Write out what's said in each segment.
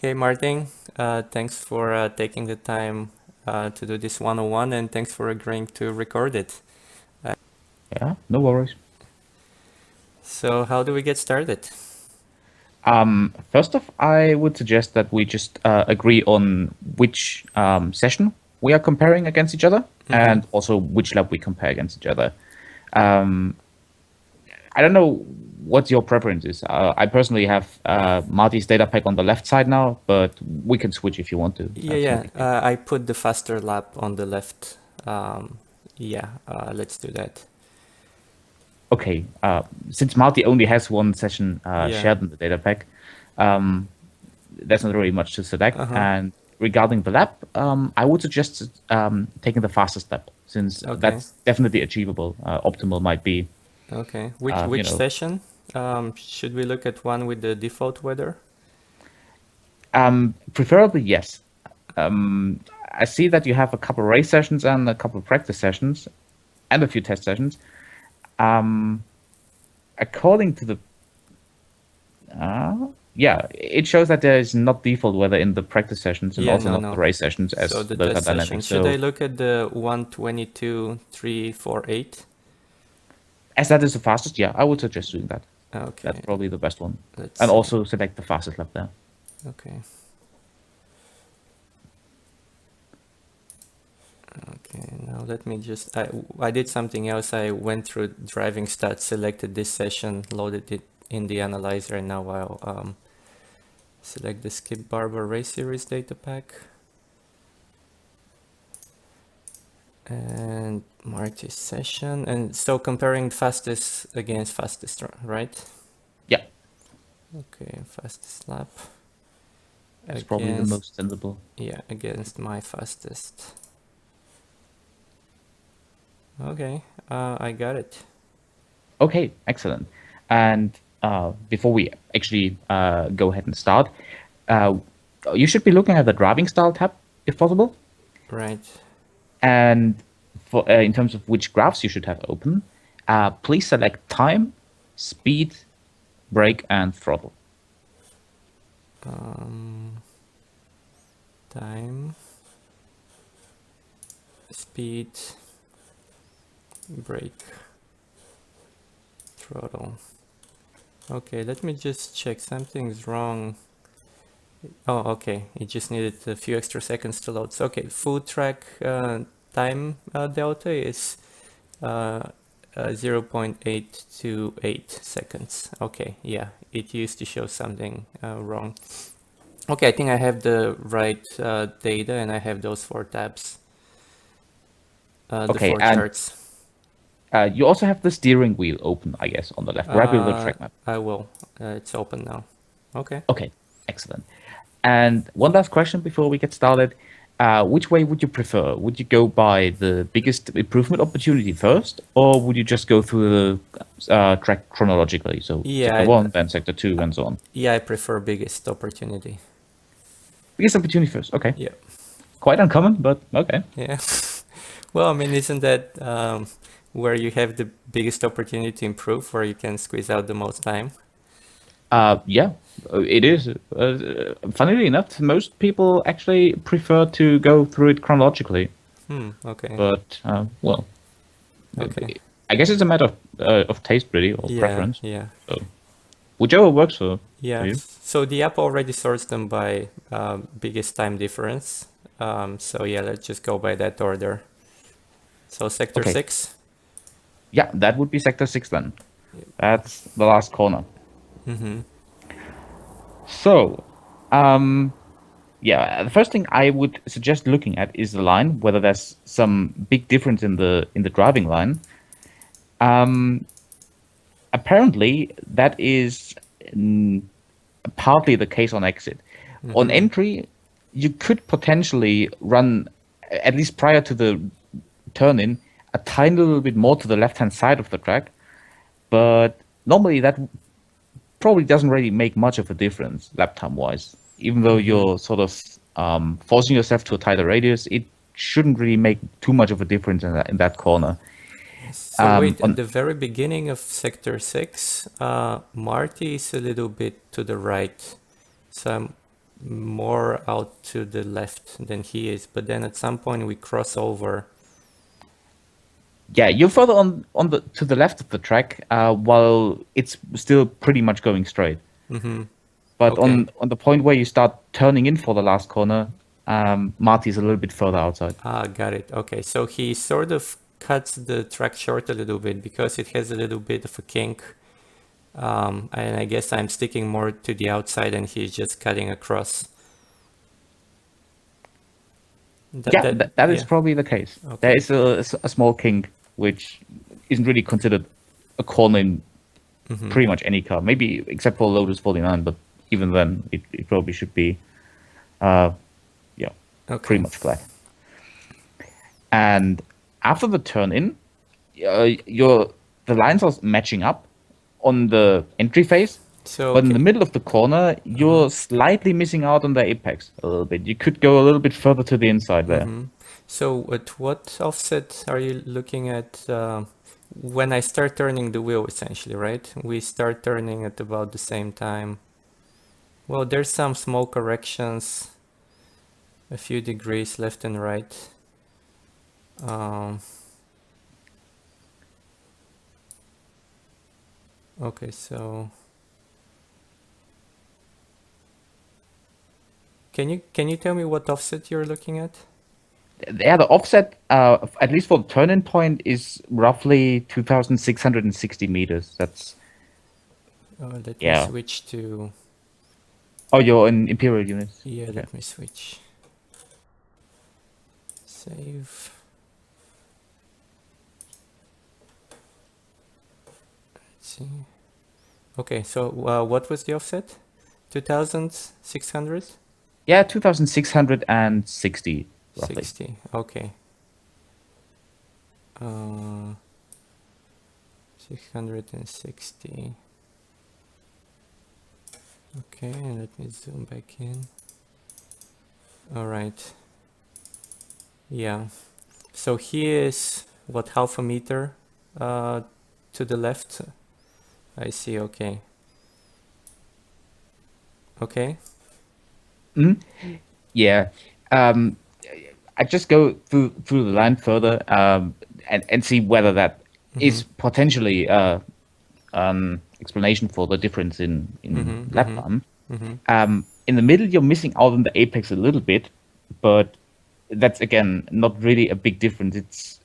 Hey Martin, thanks for taking the time to do this 101 and thanks for agreeing to record it. Yeah, no worries. So how do we get started? First off, I would suggest that we just agree on which session we are comparing against each other, Mm-hmm. and also which lab we compare against each other. Um, I don't know what your preference is. I personally have Marty's data pack on the left side now, but we can switch if you want to. Yeah, That's no yeah. big deal. I put the faster lap on the left. Yeah, let's do that. Okay, since Marty only has one session Yeah. shared in the data pack, um, there's not really much to select. Uh-huh. And regarding the lab, I would suggest taking the fastest step, since Okay. that's definitely achievable. Optimal might be, Okay. uh, you Which know, session? Should we look at one with the default weather? preferably yes. I see that you have a couple race sessions and a couple practice sessions and a few test sessions. According to the yeah, it shows that there is not default weather in the practice sessions and Yeah, also no, not the no. race sessions So as the those are test dynamic. session. Should I So look at the 122.348? as that is the fastest, yeah, I would suggest doing that. That's Okay, probably the best one. let's And select. also select the fastest lap there. Okay. Okay, now let me just, I did something else. I went through driving stats, selected this session, loaded it in the analyzer, and now I'll select the Skip Barber Race Series data pack. And Marty's session. And so comparing fastest against fastest, right? Yeah, Okay, fastest lap that's probably the against, most sensible. yeah, against my fastest. Okay, I got it. Okay, excellent. And before we actually go ahead and start, uh, you should be looking at the driving style tab if possible. Right. And for in terms of which graphs you should have open, please select time, speed, brake, and throttle. Um, Time, speed, brake, throttle. Okay, let me just check. Something's wrong. Oh, okay. It just needed a few extra seconds to load. So, okay, full track time delta is uh, 0.828 seconds. Okay, yeah, it used to show something wrong. Okay, I think I have the right data and I have those four tabs, the Okay, four and charts. you also have the steering wheel open, I guess, on the left, right below the track map. I will. It's open now. Okay. Okay, excellent. And one last question before we get started. Which way would you prefer? Would you go by the biggest improvement opportunity first, or would you just go through the track chronologically? So sector Yeah, one, then sector two, and so on. yeah, I prefer biggest opportunity. Biggest opportunity first. Okay. Yeah, Quite uncommon, but okay. yeah. Well, I mean, isn't that where you have the biggest opportunity to improve, where you can squeeze out the most time? Yeah, it is. Funnily enough, most people actually prefer to go through it chronologically. Okay, But well, okay. I guess it's a matter of taste, really, or Yeah, preference. yeah, So whichever works for yeah. you. So the app already sorts them by biggest time difference. So yeah, let's just go by that order. So sector Okay, 6. yeah, that would be sector six then. That's the last corner. Mm-hmm. So, yeah, the first thing I would suggest looking at is the line, whether there's some big difference in the driving line. Apparently, that is partly the case on exit. On Mm-hmm. entry, you could potentially run, at least prior to the turn in, a tiny little bit more to the left hand side of the track, but normally that probably doesn't really make much of a difference lap time wise. Even though Mm-hmm. you're sort of forcing yourself to a tighter radius, it shouldn't really make too much of a difference in that corner. So wait, at On the very beginning of sector 6, Marty is a little bit to the right. So more out to the left than he is, but then at some point we cross over. Yeah, you're further on the to the left of the track, while it's still pretty much going straight. Mm-hmm. But Okay. on the point where you start turning in for the last corner, Marty's a little bit further outside. Ah, got it. Okay, so he sort of cuts the track short a little bit because it has a little bit of a kink. And I guess I'm sticking more to the outside and he's just cutting across. That is Yeah. probably the case. Okay. There is a small kink, which isn't really considered a corner in pretty much any car. Maybe except for Lotus 49, but even then, it probably should be, yeah, Okay. pretty much flat. And after the turn in, the lines are matching up on the entry phase. So But in the middle of the corner, you're slightly missing out on the apex a little bit. You could go a little bit further to the inside there. So at what offset are you looking at when I start turning the wheel, essentially, right? We start turning at about the same time. Well, there's some small corrections, a few degrees left and right. Okay, so can you tell me what offset you're looking at? Yeah, the offset, at least for the turn-in point, is roughly 2,660 meters. That's Let me Yeah. switch to, oh, you're in Imperial units. yeah, Okay. let me switch. Save. Let's see. Okay, so what was the offset? 2,600? Yeah, 2,660 roughly. 60. Okay. 660. Okay, and let me zoom back in. All right. Yeah. So here is what, half a meter to the left. I see. Okay. Okay. Yeah. I just go through the line further, and see whether that is potentially explanation for the difference in lap time. In the middle, you're missing out on the apex a little bit, but that's again not really a big difference. It's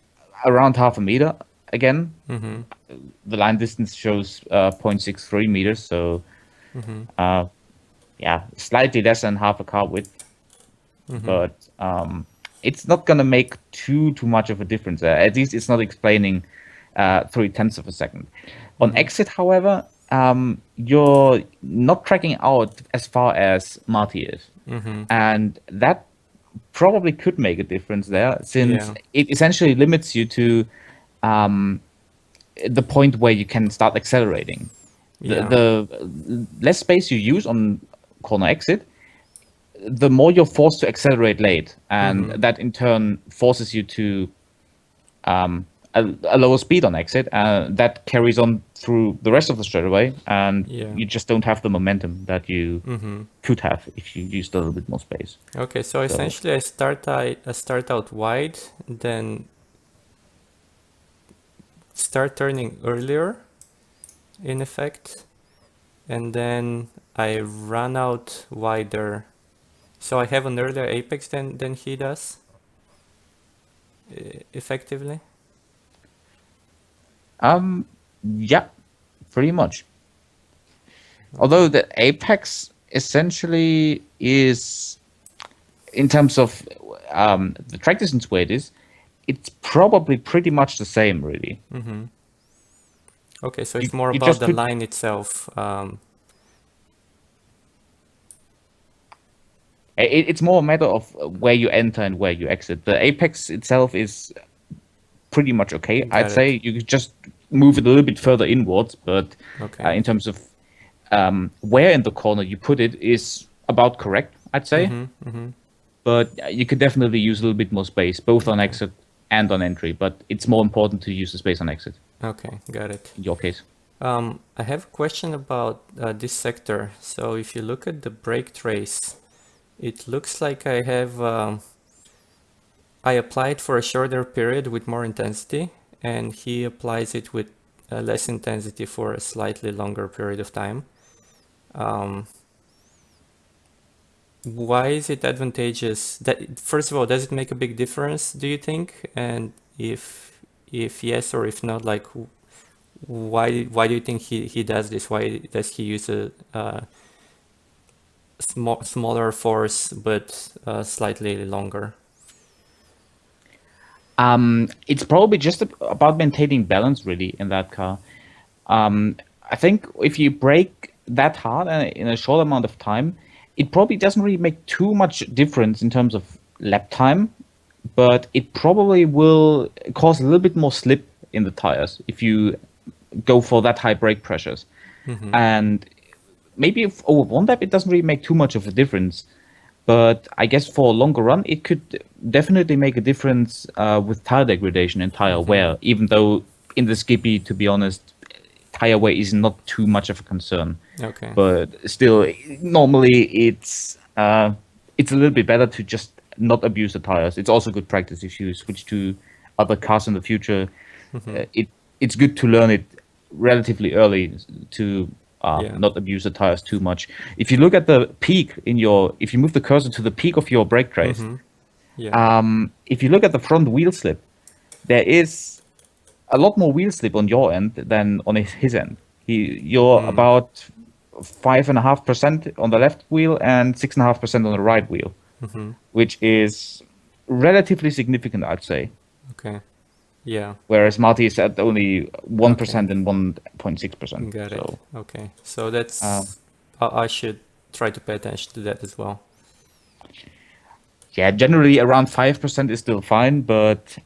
around half a meter again. The line distance shows 0.63 meters, so yeah, slightly less than half a car width. But it's not gonna make too much of a difference. At least it's not explaining 0.3 of a second. On exit, however, you're not tracking out as far as Marty is, and that probably could make a difference there, since it essentially limits you to the point where you can start accelerating. The less space you use on corner exit, the more you're forced to accelerate late, and that in turn forces you to a lower speed on exit. That carries on through the rest of the straightaway, and you just don't have the momentum that you could have if you used a little bit more space. Okay, so essentially I start out wide, then start turning earlier, in effect, and then I run out wider. So I have an earlier apex than he does, effectively. Yeah, pretty much. Although the apex essentially is, in terms of the track distance where it is, it's probably pretty much the same, really. Okay, so it's more you about just the could- line itself. It's more a matter of where you enter and where you exit. The apex itself is pretty much okay. Got I'd it. say you could just move it a little bit further inwards, but Okay. in terms of where in the corner you put it is about correct, I'd say. But you could definitely use a little bit more space, both on exit and on entry. But it's more important to use the space on exit Okay, got it. in your case. I have a question about this sector. So if you look at the brake trace, it looks like I have I applied for a shorter period with more intensity, and he applies it with less intensity for a slightly longer period of time. Why is it advantageous? That first of all, does it make a big difference, do you think? And if yes or if not, like why do you think he does this? Why does he use a smaller force but slightly longer? It's probably just about maintaining balance, really, in that car. I think if you brake that hard in a short amount of time, it probably doesn't really make too much difference in terms of lap time, but it probably will cause a little bit more slip in the tires if you go for that high brake pressures. And maybe if over one lap, it doesn't really make too much of a difference. But I guess for a longer run, it could definitely make a difference with tire degradation and tire wear, even though in the Skippy, to be honest, tire wear is not too much of a concern. Okay. But still, normally it's a little bit better to just not abuse the tires. It's also good practice if you switch to other cars in the future. It's good to learn it relatively early to Yeah. not abuse the tires too much. If you look at the peak if you move the cursor to the peak of your brake trace, Yeah. if you look at the front wheel slip, there is a lot more wheel slip on your end than on his end. You're about 5.5% on the left wheel and 6.5% on the right wheel, which is relatively significant, I'd say. Okay. Yeah. Whereas Martti is at only 1% and 1.6%. Got it. So, Okay. So that's I should try to pay attention to that as well. yeah, generally around 5% is still fine, but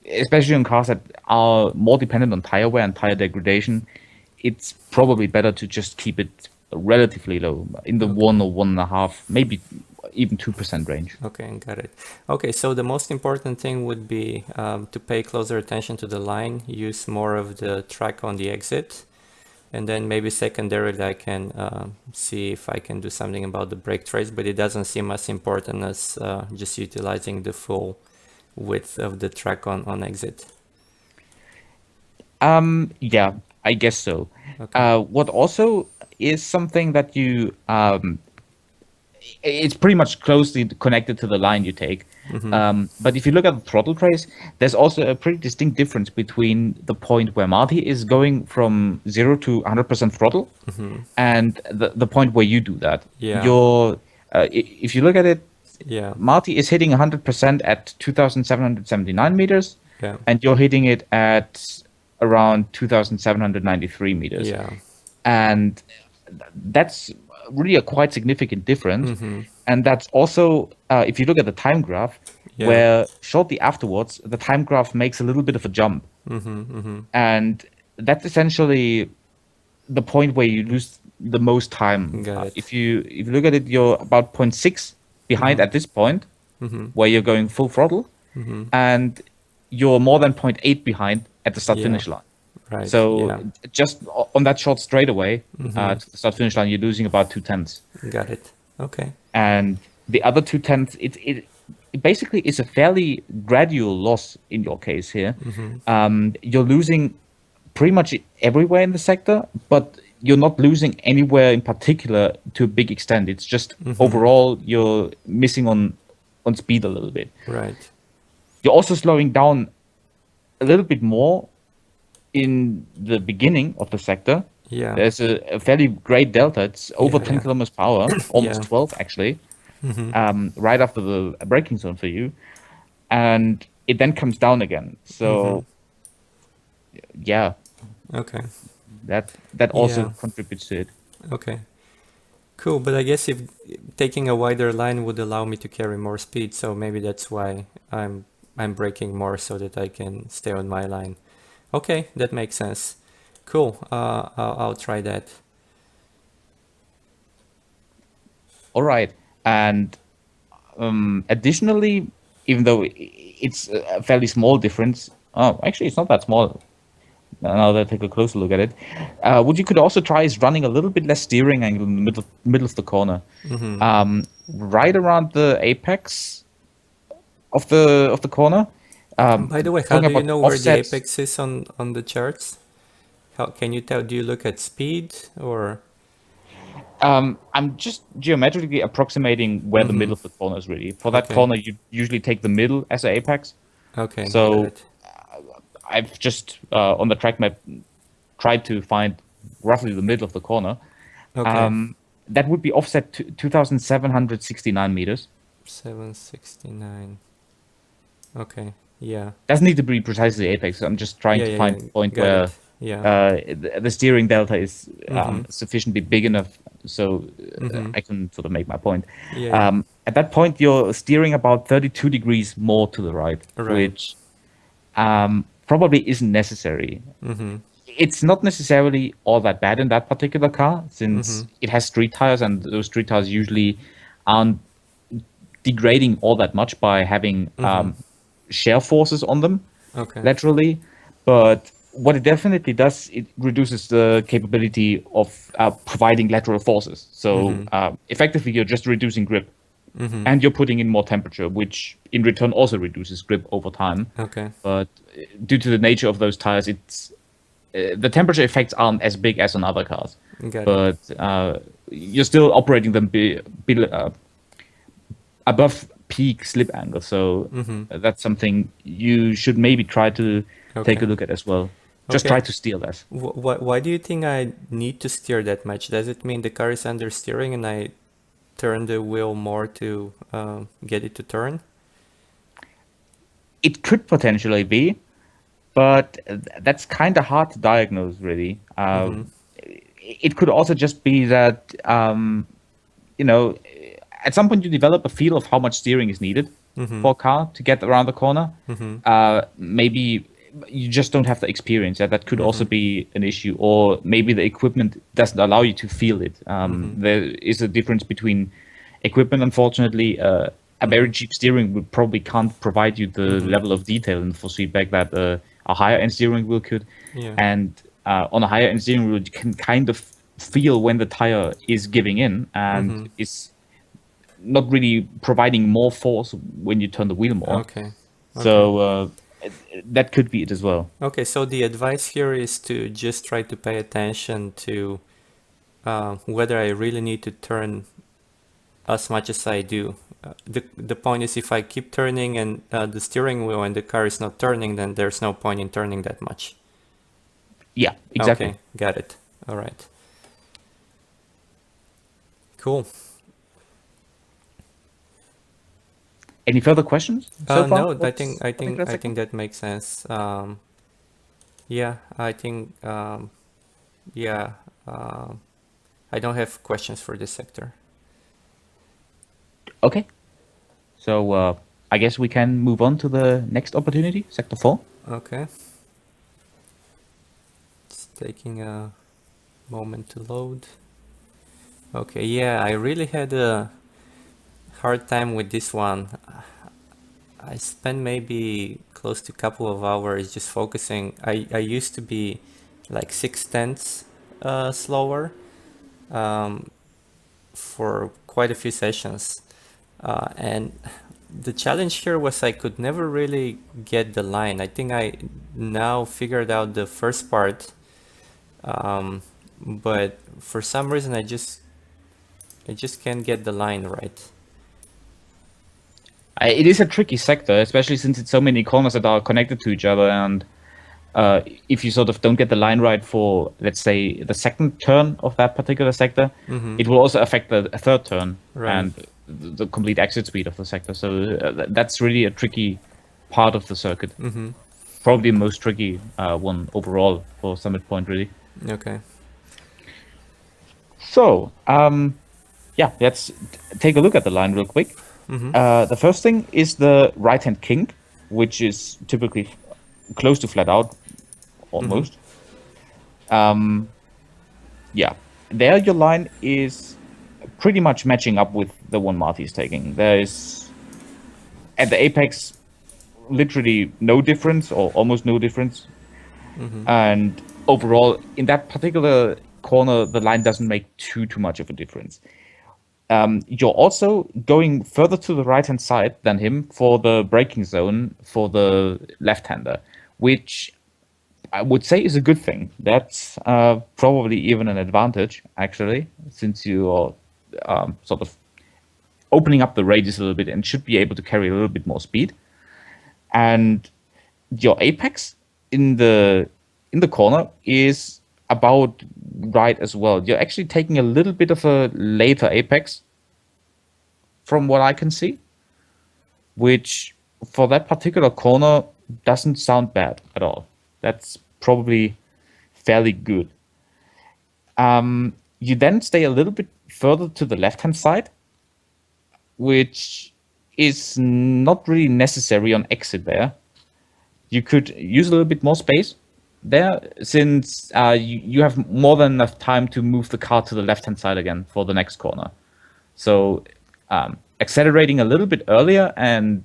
especially on cars that are more dependent on tire wear and tire degradation, it's probably better to just keep it relatively low, in the 1 or 1.5, maybe even 2% range. Okay, got it. Okay, so the most important thing would be to pay closer attention to the line, use more of the track on the exit, and then maybe secondarily I can see if I can do something about the brake trace, but it doesn't seem as important as just utilizing the full width of the track on exit. Yeah, I guess so. Okay. What also is something that it's pretty much closely connected to the line you take. But if you look at the throttle trace, there's also a pretty distinct difference between the point where Martti is going from 0 to 100% throttle and the point where you do that. Yeah. If you look at it, Yeah. Martti is hitting 100% at 2,779 meters, Yeah. and you're hitting it at around 2,793 meters. Yeah. And that's really a quite significant difference. And that's also, if you look at the time graph, where shortly afterwards, the time graph makes a little bit of a jump. And that's essentially the point where you lose the most time. Got it. If you look at it, you're about 0.6 behind at this point, where you're going full throttle, and you're more than 0.8 behind at the start-finish line. Right. So just on that short straightaway to the start-finish line, you're losing about 0.2. Got it. Okay. And the other 0.2, it basically is a fairly gradual loss in your case here. You're losing pretty much everywhere in the sector, but you're not losing anywhere in particular to a big extent. It's just overall you're missing on speed a little bit. Right. You're also slowing down a little bit more in the beginning of the sector. Yeah. There's a fairly great delta. It's over 10 kilometers per hour, almost 12 actually, right after the braking zone for you. And it then comes down again. So, yeah. Okay. That also contributes to it. Okay. Cool, but I guess if taking a wider line would allow me to carry more speed, so maybe that's why I'm braking more so that I can stay on my line. Okay, that makes sense. Cool. I'll try that. All right. And additionally, even though it's a fairly small difference, actually it's not that small. now that I take a closer look at it. What you could also try is running a little bit less steering angle in the middle of the corner. Right around the apex of the corner. By the way, how Talking do you about know where the offsets, apex is on the charts? How can you tell? Do you look at speed or? I'm just geometrically approximating where the middle of the corner is really. For that Okay. corner, you usually take the middle as an apex. Okay, got So it. I've just on the track map tried to find roughly the middle of the corner. Okay. That would be offset to 2,769 meters. 769. Okay. Yeah. Doesn't need to be precisely apex. I'm just trying Yeah, to yeah, find yeah. a point Got where it. Yeah. the steering delta is Mm-hmm. sufficiently big enough so Mm-hmm. I can sort of make my point. Yeah, yeah. At that point, you're steering about 32 degrees more to the right, Right. which probably isn't necessary. Mm-hmm. It's not necessarily all that bad in that particular car, since Mm-hmm. it has street tires, and those street tires usually aren't degrading all that much by having shear forces on them Okay. laterally. But what it definitely does, it reduces the capability of providing lateral forces. So effectively, you're just reducing grip. And you're putting in more temperature, which in return also reduces grip over time. Okay. But due to the nature of those tires, it's the temperature effects aren't as big as on other cars. Got it. But you're still operating them above peak slip angle. So that's something you should maybe try to take Okay. a look at as well. Just Okay. try to steer less. Why do you think I need to steer that much? Does it mean the car is under steering and I turn the wheel more to get it to turn? It could potentially be, but that's kind of hard to diagnose, really. It could also just be that, you know, at some point you develop a feel of how much steering is needed for a car to get around the corner. Maybe you just don't have the experience. That could also be an issue, or maybe the equipment doesn't allow you to feel it. There is a difference between equipment, unfortunately. A very cheap steering wheel probably can't provide you the level of detail and force feedback that a higher end steering wheel could. Yeah. And on a higher end steering wheel, you can kind of feel when the tire is giving in and is not really providing more force when you turn the wheel more. Okay. So that could be it as well. Okay, so the advice here is to just try to pay attention to whether I really need to turn as much as I do. The point is, if I keep turning and the steering wheel and the car is not turning, then there's no point in turning that much. Yeah, exactly. Okay, got it. All right. Cool. Any further questions so far? No, I think that makes sense. Yeah, I think yeah, I don't have questions for this sector. Okay. So I guess we can move on to the next opportunity, Sector 4. Okay. It's taking a moment to load. Okay, yeah, I really had a hard time with this one. I spent maybe close to a couple of hours just focusing. I used to be like 6/10 slower for quite a few sessions. And the challenge here was I could never really get the line. I think I now figured out the first part, but for some reason I just can't get the line right. It is a tricky sector, especially since it's so many corners that are connected to each other. And if you sort of don't get the line right for, let's say, the second turn of that particular sector, it will also affect the third turn and the complete exit speed of the sector. So that's really a tricky part of the circuit. Probably the most tricky one overall for Summit Point, really. Okay. So, yeah, let's take a look at the line real quick. The first thing is the right-hand kink, which is typically close to flat out, almost. Yeah, there your line is pretty much matching up with the one Martti is taking. There is, at the apex, literally no difference, or almost no difference. And overall, in that particular corner, the line doesn't make too much of a difference. You're also going further to the right-hand side than him for the braking zone for the left-hander, which I would say is a good thing. That's probably even an advantage, actually, since you're sort of opening up the radius a little bit and should be able to carry a little bit more speed. And your apex in the corner is about right as well. You're actually taking a little bit of a later apex from what I can see, which for that particular corner doesn't sound bad at all. That's probably fairly good. You then stay a little bit further to the left-hand side, which is not really necessary on exit there. You could use a little bit more space there, since you have more than enough time to move the car to the left-hand side again for the next corner. So accelerating a little bit earlier and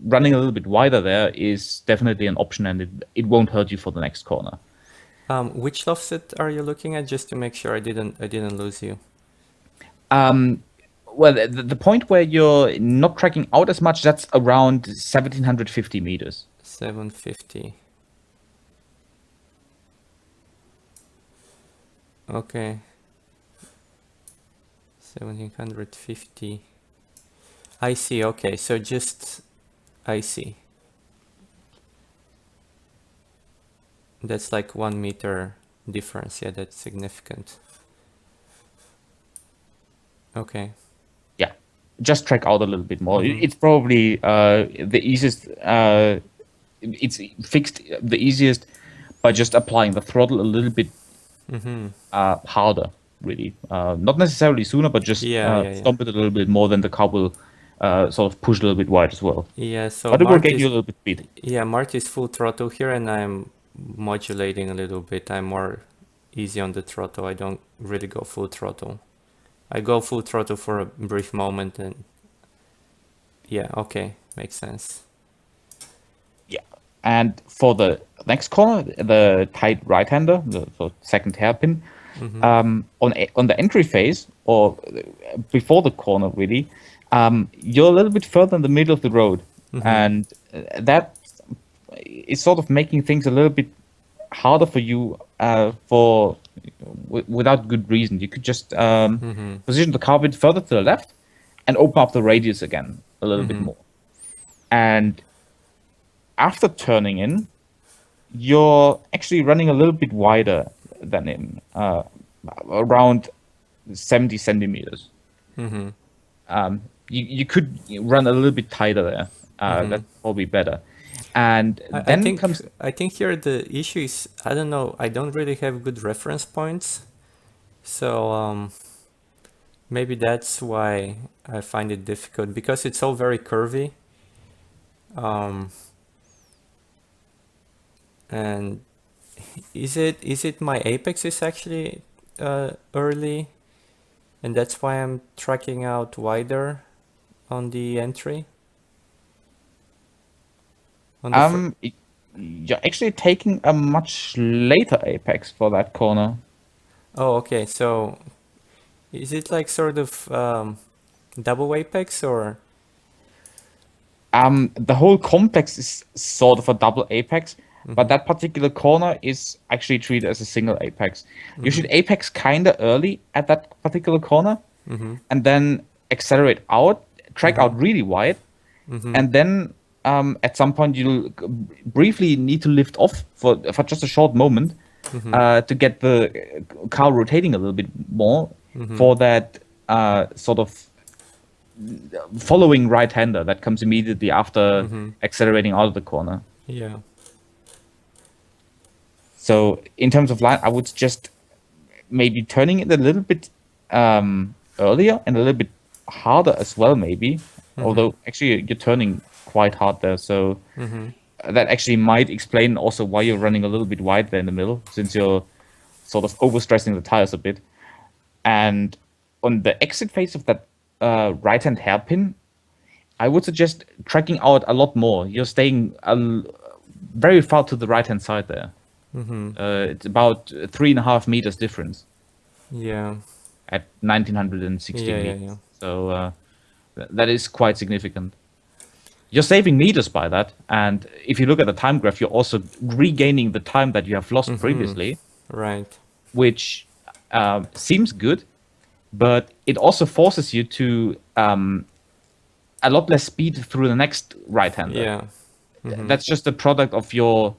running a little bit wider there is definitely an option, and it won't hurt you for the next corner. Which offset are you looking at, just to make sure I didn't lose you? Well, the point where you're not tracking out as much, that's around 1750 meters. 750. Okay. 1750. I see. Okay, so I see. That's like 1 meter difference. Yeah, that's significant. Okay. Yeah, just track out a little bit more. It's probably the easiest. It's fixed the easiest by just applying the throttle a little bit harder, really. Not necessarily sooner, but just stomp it a little bit more, than the car will sort of push a little bit wide as well. Yeah, so but it will get you a little bit speed. Yeah, Martti's full throttle here, and I'm modulating a little bit. I'm more easy on the throttle. I don't really go full throttle. I go full throttle for a brief moment, and yeah, okay, makes sense. Yeah, and for the next corner, the tight right-hander, the second hairpin, on the entry phase, or before the corner really, you're a little bit further in the middle of the road, and that is sort of making things a little bit harder for you without good reason. You could just position the car a bit further to the left and open up the radius again a little bit more. And after turning in, you're actually running a little bit wider than him, around 70 centimeters. You could run a little bit tighter there. That's probably better. And then I think here the issue is, I don't know, I don't really have good reference points. So maybe that's why I find it difficult, because it's all very curvy. And is it my apex is actually early, and that's why I'm tracking out wider on the entry? You're actually taking a much later apex for that corner. Oh, okay. So is it like sort of double apex, or? The whole complex is sort of a double apex, but that particular corner is actually treated as a single apex. You should apex kinda early at that particular corner, and then accelerate out, track out really wide, and then at some point you'll briefly need to lift off for just a short moment to get the car rotating a little bit more for that sort of following right-hander that comes immediately after accelerating out of the corner. Yeah. So in terms of line, I would just maybe turning it a little bit earlier and a little bit harder as well, maybe. Although actually you're turning quite hard there, so that actually might explain also why you're running a little bit wide there in the middle, since you're sort of overstressing the tires a bit. And on the exit phase of that right-hand hairpin, I would suggest tracking out a lot more. You're staying very far to the right-hand side there. It's about 3.5 meters difference Yeah. at 1960 Yeah. Yeah. meters. Yeah. So that is quite significant. You're saving meters by that, and if you look at the time graph, you're also regaining the time that you have lost previously, Right. which seems good, but it also forces you to a lot less speed through the next right-hander. Yeah. That's just a product of your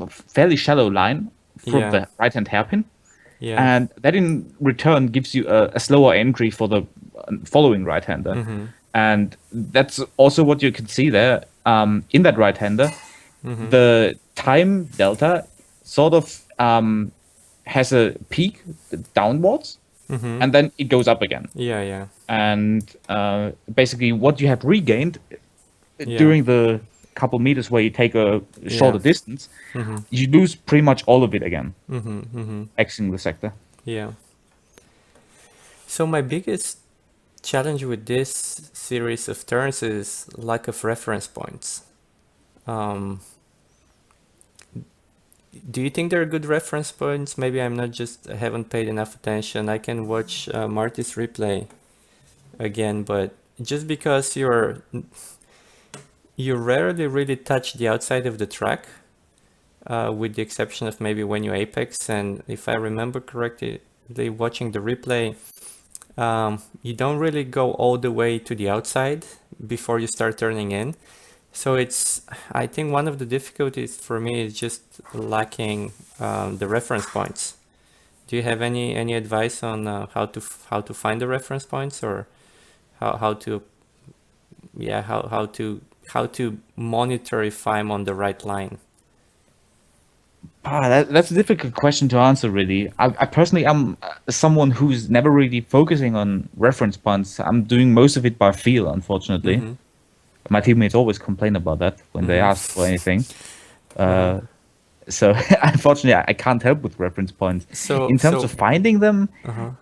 fairly shallow line from Yeah. the right-hand hairpin, Yeah. and that in return gives you a slower entry for the following right-hander. And that's also what you can see there in that right-hander. The time delta sort of has a peak downwards, and then it goes up again. Yeah. Yeah. And basically, what you have regained Yeah. during the couple meters where you take a shorter distance, you lose pretty much all of it again, exiting the sector. Yeah. So my biggest challenge with this series of turns is lack of reference points. Do you think there are good reference points? Maybe I'm not just haven't paid enough attention. I can watch Martti's replay again, but just because you rarely really touch the outside of the track, with the exception of maybe when you apex. And if I remember correctly, watching the replay, you don't really go all the way to the outside before you start turning in. So I think one of the difficulties for me is just lacking the reference points. Do you have any advice on how to find the reference points, or how to how to monitor if I'm on the right line? That's a difficult question to answer, really. I personally am someone who's never really focusing on reference points. I'm doing most of it by feel, unfortunately. My teammates always complain about that when they ask for anything. So unfortunately, I can't help with reference points. In terms of finding them,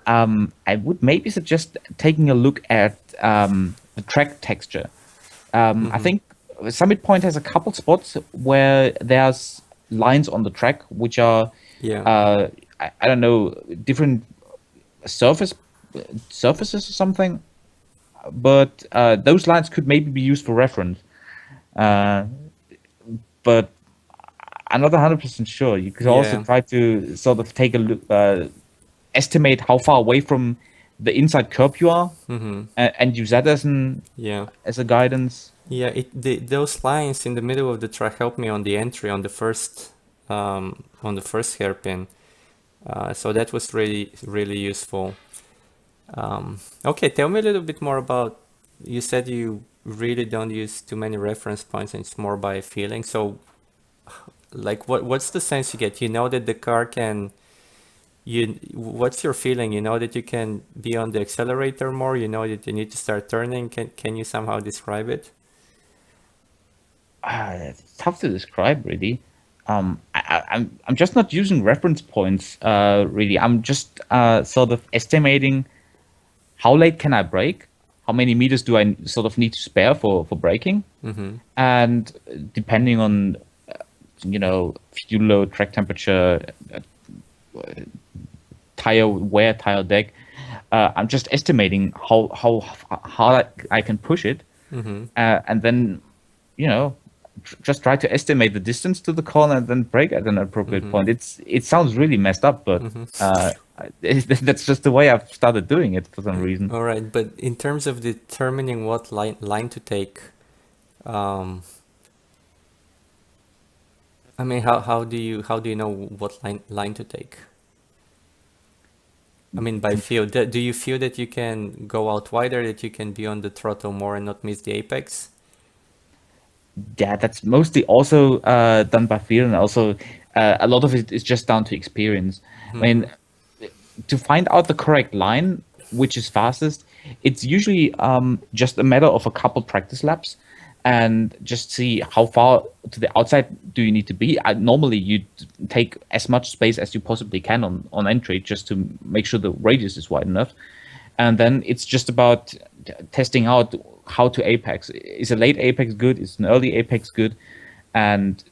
I would maybe suggest taking a look at the track texture. I think Summit Point has a couple spots where there's lines on the track which are I don't know, different surfaces or something, but those lines could maybe be used for reference, but I'm not 100% sure. You could also try to sort of take a look, estimate how far away from the inside curb you are, and use that as a guidance. Yeah, those lines in the middle of the track help me on the entry on the first hairpin, so that was really useful. Okay, tell me a little bit more about. You said you really don't use too many reference points, and it's more by feeling. So, like, what's the sense you get? You know that the car can. What's your feeling? You know that you can be on the accelerator more. You know that you need to start turning. Can you somehow describe it? It's tough to describe, really. I'm just not using reference points, really. I'm just sort of estimating how late can I brake, how many meters do I sort of need to spare for braking, and depending on fuel load, track temperature, tire wear, tire deck, I'm just estimating how hard I can push it, and then just try to estimate the distance to the corner and then brake at an appropriate point. It sounds really messed up, but that's just the way I've started doing it for some reason. All right, but in terms of determining what line to take, I mean, how do you know what line to take? I mean, by feel. Do you feel that you can go out wider, that you can be on the throttle more and not miss the apex? Yeah, that's mostly also done by feel, and also a lot of it is just down to experience. I mean, to find out the correct line, which is fastest, it's usually just a matter of a couple practice laps, and just see how far to the outside do you need to be. Normally, you take as much space as you possibly can on entry, just to make sure the radius is wide enough, and then it's just about testing out how to apex. Is a late apex good? Is an early apex good? And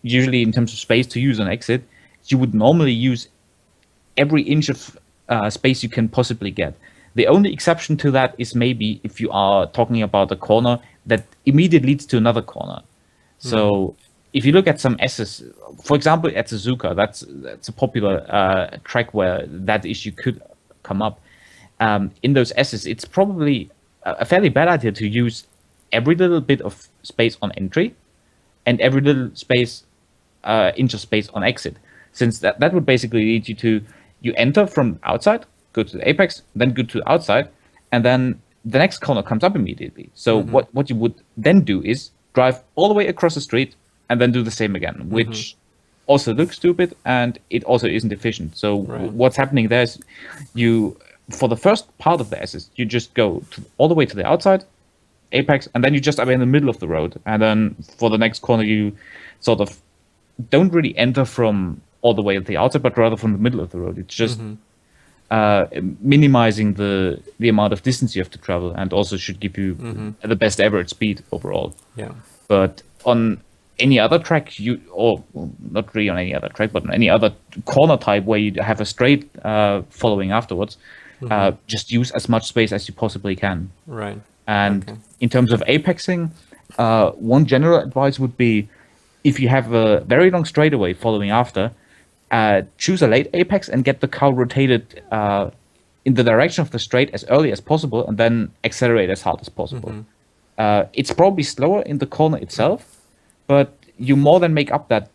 usually in terms of space to use on exit, you would normally use every inch of space you can possibly get. The only exception to that is maybe if you are talking about a corner that immediately leads to another corner. So if you look at some S's, for example, at Suzuka, that's a popular track where that issue could come up. In those S's, it's probably a fairly bad idea to use every little bit of space on entry and every little inch of space on exit, since that would basically lead you to you enter from outside, go to the apex, then go to the outside, and then the next corner comes up immediately. So what you would then do is drive all the way across the street and then do the same again, which also looks stupid and it also isn't efficient. So what's happening there is you, for the first part of the S's, you just go all the way to the outside, apex, and then you just are in the middle of the road. And then for the next corner, you sort of don't really enter from all the way at the outside, but rather from the middle of the road. It's just minimizing the amount of distance you have to travel, and also should give you the best average speed overall. Yeah. But on any other track, not really on any other track, but on any other corner type where you have a straight following afterwards, just use as much space as you possibly can. Right. And in terms of apexing, one general advice would be, if you have a very long straightaway following after, choose a late apex and get the car rotated in the direction of the straight as early as possible, and then accelerate as hard as possible. It's probably slower in the corner itself, but you more than make up that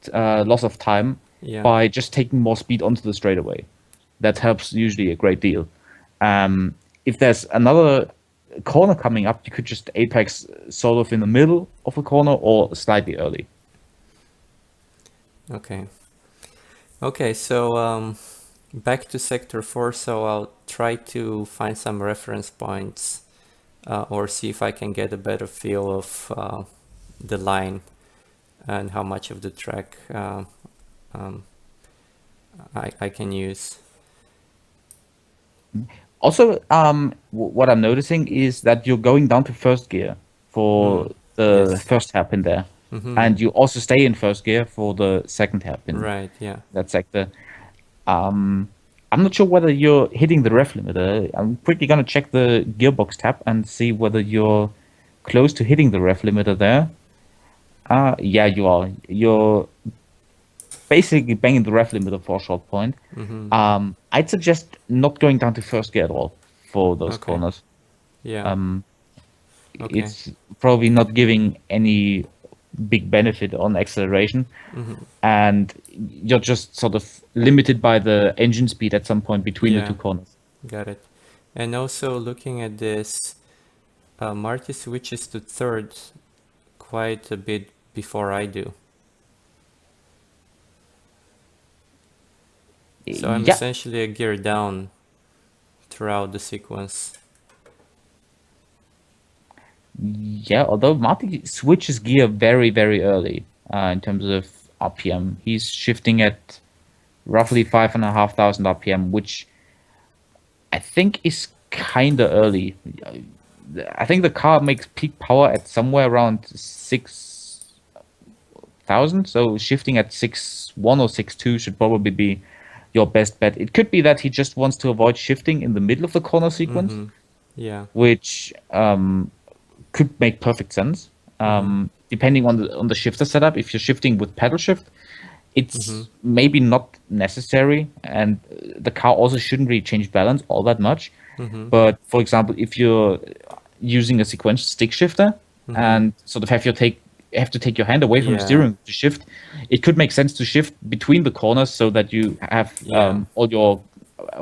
loss of time by just taking more speed onto the straightaway. That helps usually a great deal. If there's another corner coming up, you could just apex sort of in the middle of a corner or slightly early. Okay, so back to Sector 4, so I'll try to find some reference points or see if I can get a better feel of the line and how much of the track I can use. Also, what I'm noticing is that you're going down to first gear for the first hairpin there. And you also stay in first gear for the second hairpin. Right, yeah. That sector. I'm not sure whether you're hitting the ref limiter. I'm quickly going to check the gearbox tab and see whether you're close to hitting the ref limiter there. Yeah, you are. You're basically banging the ref limiter for a short point. I'd suggest not going down to first gear at all for those corners. Yeah. It's probably not giving any big benefit on acceleration, and you're just sort of limited by the engine speed at some point between the two corners. Got it. And also looking at this, Martti switches to third quite a bit before I do. So I'm essentially a gear down throughout the sequence. Yeah, although Martti switches gear very, very early in terms of RPM. He's shifting at roughly 5,500 RPM, which I think is kind of early. I think the car makes peak power at somewhere around 6,000, so shifting at 6.1 or 6.2 should probably be your best bet. It could be that he just wants to avoid shifting in the middle of the corner sequence, which could make perfect sense. Depending on the shifter setup, if you're shifting with pedal shift, it's maybe not necessary, and the car also shouldn't really change balance all that much. But for example, if you're using a sequential stick shifter and sort of have to take your hand away from the steering to shift, it could make sense to shift between the corners so that you have all your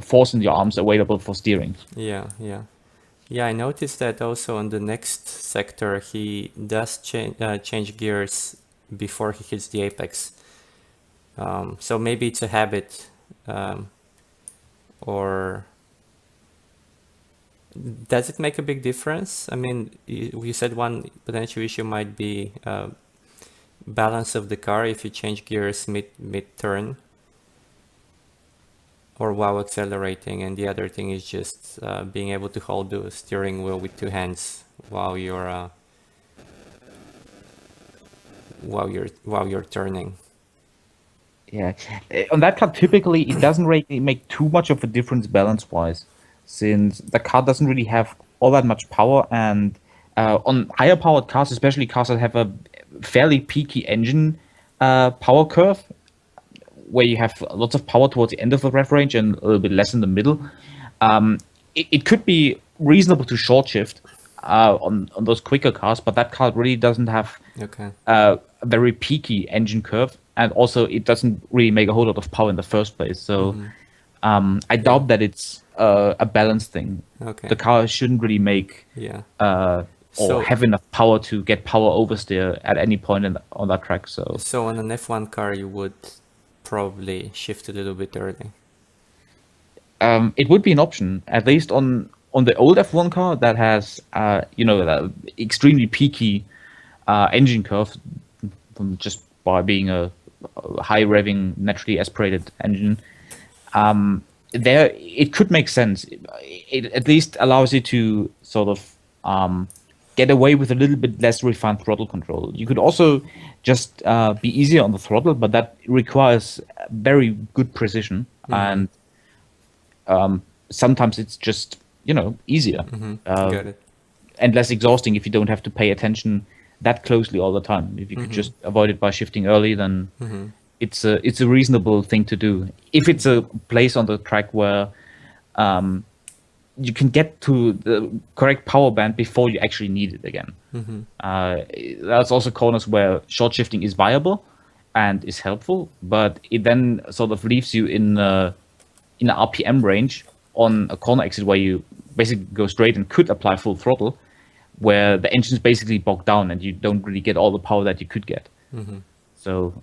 force in your arms available for steering. Yeah, I noticed that also on the next sector, he does change gears before he hits the apex. So maybe it's a habit, or does it make a big difference? I mean, you said one potential issue might be balance of the car if you change gears mid-turn or while accelerating, and the other thing is just being able to hold the steering wheel with two hands while you're turning. Yeah, on that car, typically it doesn't really make too much of a difference balance-wise, since the car doesn't really have all that much power, and on higher powered cars, especially cars that have a fairly peaky engine power curve, where you have lots of power towards the end of the rev range and a little bit less in the middle, it could be reasonable to short shift on those quicker cars, but that car really doesn't have Okay. a very peaky engine curve, and also it doesn't really make a whole lot of power in the first place. So I doubt that it's a balance thing. Okay. The car shouldn't really make Yeah. or So have enough power to get power oversteer at any point on that track. So so on an F1 car you would probably shift a little bit early. it would be an option, at least on the old F1 car that has the extremely peaky engine curve from just by being a high revving naturally aspirated engine. There it could make sense. It at least allows you to sort of get away with a little bit less refined throttle control. You could also just be easier on the throttle, but that requires very good precision, and sometimes it's just easier Got it. and less exhausting if you don't have to pay attention that closely all the time. If you could just avoid it by shifting early, then it's a reasonable thing to do. If it's a place on the track where you can get to the correct power band before you actually need it again. There's also corners where short shifting is viable and is helpful, but it then sort of leaves you in an RPM range on a corner exit where you basically go straight and could apply full throttle, where the engine's basically bogged down and you don't really get all the power that you could get. So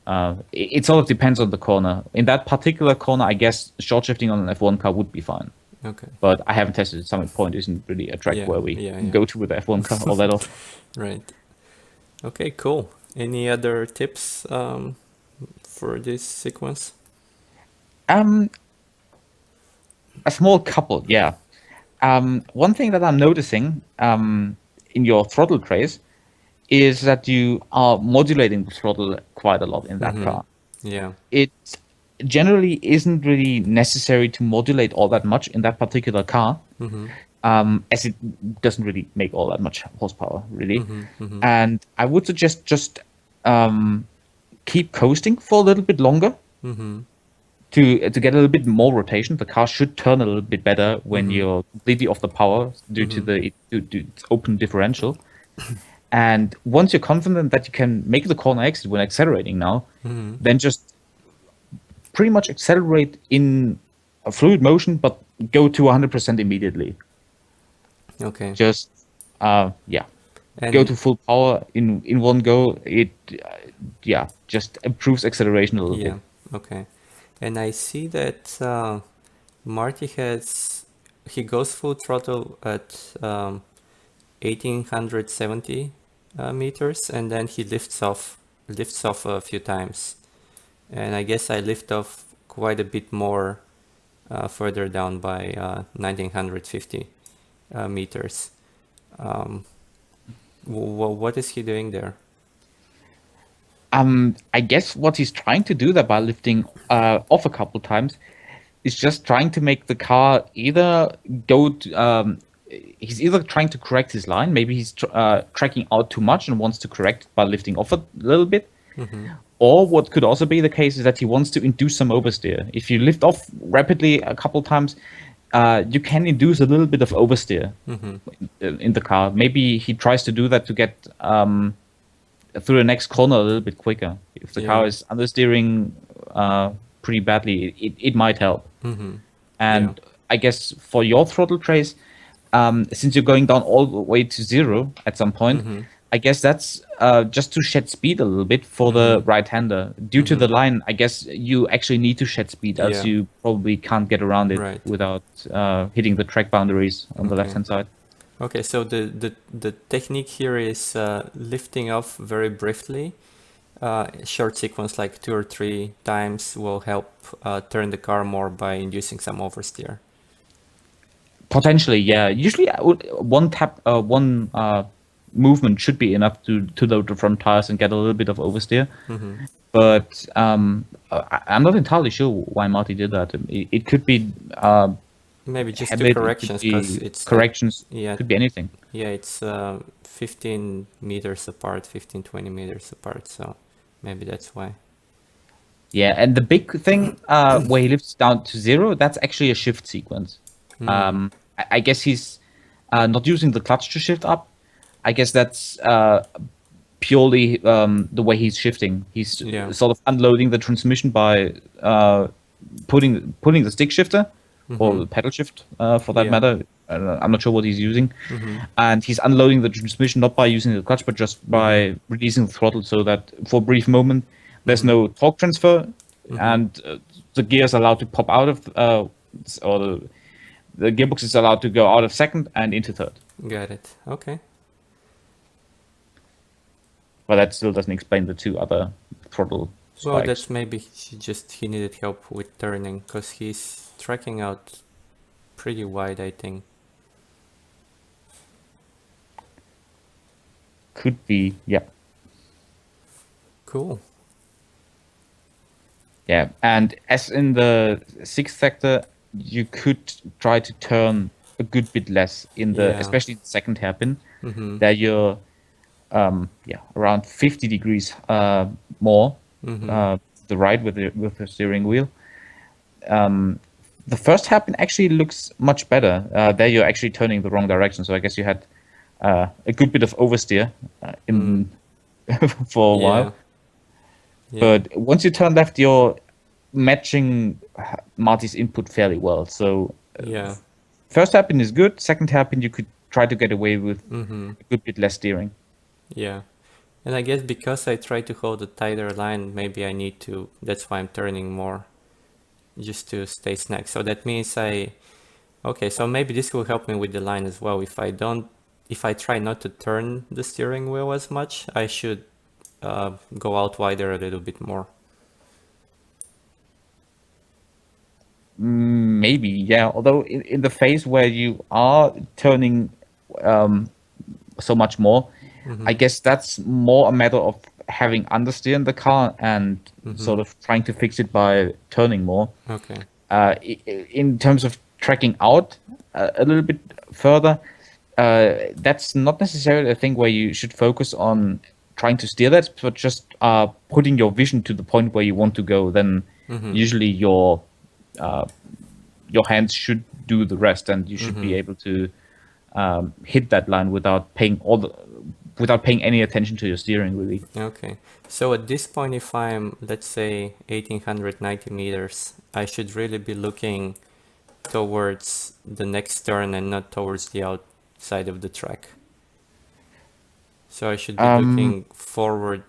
it sort of depends on the corner. In that particular corner, I guess short shifting on an F1 car would be fine. Okay. But I haven't tested it. Summit Point isn't really a track where we go to with the F1 car all that often. Right. Okay, cool. Any other tips for this sequence? A small couple, yeah. One thing that I'm noticing in your throttle trace is that you are modulating the throttle quite a lot in that car. Yeah. It generally isn't really necessary to modulate all that much in that particular car, as it doesn't really make all that much horsepower, really. And I would suggest just keep coasting for a little bit longer to get a little bit more rotation. The car should turn a little bit better when you're completely off the power due to its open differential. And once you're confident that you can make the corner exit when accelerating now, then just pretty much accelerate in a fluid motion, but go to 100% immediately. Okay. Just And go to full power in one go. It just improves acceleration a little bit. Okay. And I see that Martti he goes full throttle at 1870 meters, and then he lifts off a few times. And I guess I lift off quite a bit more further down by 1950 meters. What is he doing there? I guess what he's trying to do there by lifting off a couple times is just trying to make the car either go to, he's either trying to correct his line, maybe he's tracking out too much and wants to correct by lifting off a little bit. Or what could also be the case is that he wants to induce some oversteer. If you lift off rapidly a couple times, you can induce a little bit of oversteer in the car. Maybe he tries to do that to get through the next corner a little bit quicker. If the car is understeering pretty badly, it might help. And I guess for your throttle trace, since you're going down all the way to 0 at some point, I guess that's just to shed speed a little bit for the right-hander. Due to the line, I guess you actually need to shed speed, as you probably can't get around it without hitting the track boundaries on the left-hand side. Okay, so the technique here is lifting off very briefly. Short sequence like 2 or 3 times will help turn the car more by inducing some oversteer. Potentially, yeah. Usually, one movement should be enough to load the front tires and get a little bit of oversteer. But I'm not entirely sure why Marty did that. It could be Maybe just two habit, it could corrections, because be it's corrections, yeah, could be anything. yeah, it's 15 meters apart, 15, 20 meters apart, so maybe that's why. Yeah, and the big thing where he lifts down to 0, that's actually a shift sequence. I guess he's not using the clutch to shift up. I guess that's purely the way he's shifting. He's Yeah. sort of unloading the transmission by putting the stick shifter or the pedal shift for that Yeah. matter. I'm not sure what he's using, and he's unloading the transmission not by using the clutch, but just by releasing the throttle, so that for a brief moment there's no torque transfer, and the gear is allowed to pop out of, or the gearbox is allowed to go out of second and into third. Got it. Okay. But that still doesn't explain the two other throttle spikes. Well, that's maybe he needed help with turning, because he's tracking out pretty wide, I think. Could be, yeah. Cool. Yeah, and as in the sixth sector, you could try to turn a good bit less in the, Yeah. especially the second hairpin, that you're around 50 degrees more to the right with the steering wheel. The first hairpin actually looks much better. There you're actually turning the wrong direction, so I guess you had a good bit of oversteer in for a while. Yeah. But once you turn left, you're matching Marty's input fairly well. So Yeah. first hairpin is good. Second hairpin, you could try to get away with a good bit less steering. Yeah. And I guess because I try to hold a tighter line, maybe I need to, that's why I'm turning more, just to stay snug. So that means okay, so maybe this will help me with the line as well. If I try not to turn the steering wheel as much, I should go out wider a little bit more. Maybe, yeah. Although in the phase where you are turning so much more, I guess that's more a matter of having understeer in the car and sort of trying to fix it by turning more. Okay. In terms of tracking out a little bit further, that's not necessarily a thing where you should focus on trying to steer that, but just putting your vision to the point where you want to go. Then usually your hands should do the rest, and you should be able to hit that line without paying any attention to your steering, really. Okay. So at this point, if I'm, let's say, 1890 meters, I should really be looking towards the next turn and not towards the outside of the track. So I should be looking forward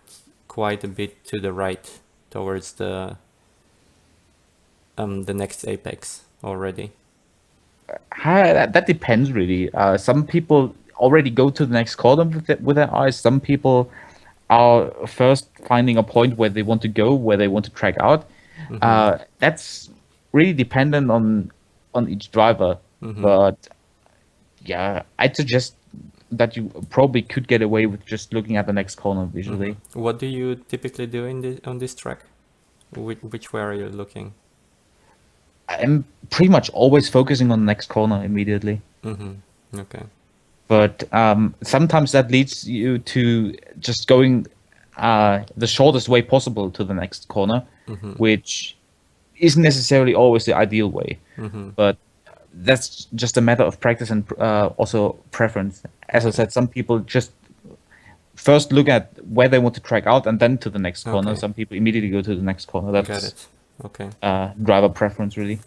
quite a bit to the right towards the next apex already. That depends, really. Some people already go to the next corner with their eyes. Some people are first finding a point where they want to go, where they want to track out. That's really dependent on each driver. But yeah, I'd suggest that you probably could get away with just looking at the next corner visually. What do you typically do on this track? Which way are you looking? I'm pretty much always focusing on the next corner immediately. Okay. But sometimes that leads you to just going the shortest way possible to the next corner, which isn't necessarily always the ideal way. But that's just a matter of practice and also preference. As I said, some people just first look at where they want to track out and then to the next corner. Okay. Some people immediately go to the next corner. Got That's it. Okay. driver preference, really.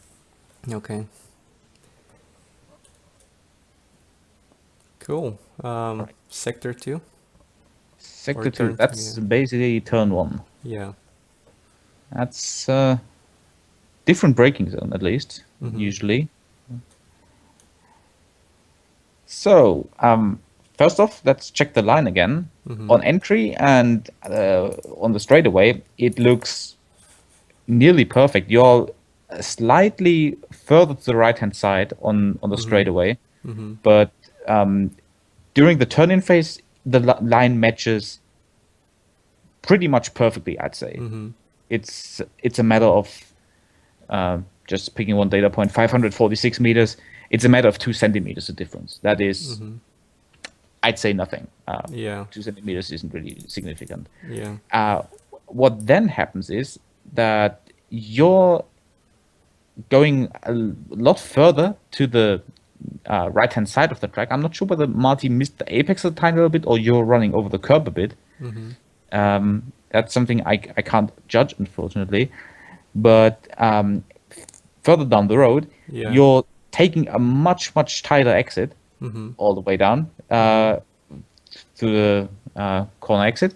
Okay. Cool. Sector 2? Sector 2, turn two, that's yeah. basically turn 1. Yeah. That's different braking zone, at least, usually. So, first off, let's check the line again. On entry and on the straightaway, it looks nearly perfect. You're slightly further to the right-hand side on the straightaway, but during the turn-in phase, the line matches pretty much perfectly, I'd say. Mm-hmm. It's a matter of just picking one data point, 546 meters. It's a matter of 2 centimeters of difference. That is, I'd say nothing. Yeah. 2 centimeters isn't really significant. Yeah. What then happens is that you're going a lot further to the right-hand side of the track. I'm not sure whether Martti missed the apex a tiny little bit or you're running over the curb a bit. That's something I can't judge, unfortunately. But further down the road, Yeah. you're taking a much tighter exit all the way down to the corner exit.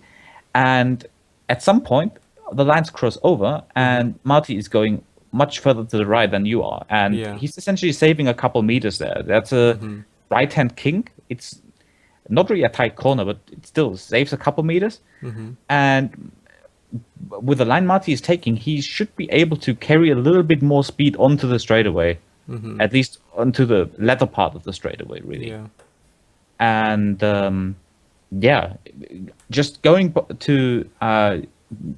And at some point, the lines cross over, and Martti is going much further to the right than you are. And Yeah. he's essentially saving a couple meters there. That's a right-hand kink. It's not really a tight corner, but it still saves a couple meters. And with the line Martti is taking, he should be able to carry a little bit more speed onto the straightaway, at least onto the latter part of the straightaway, really. Yeah. And yeah, just going to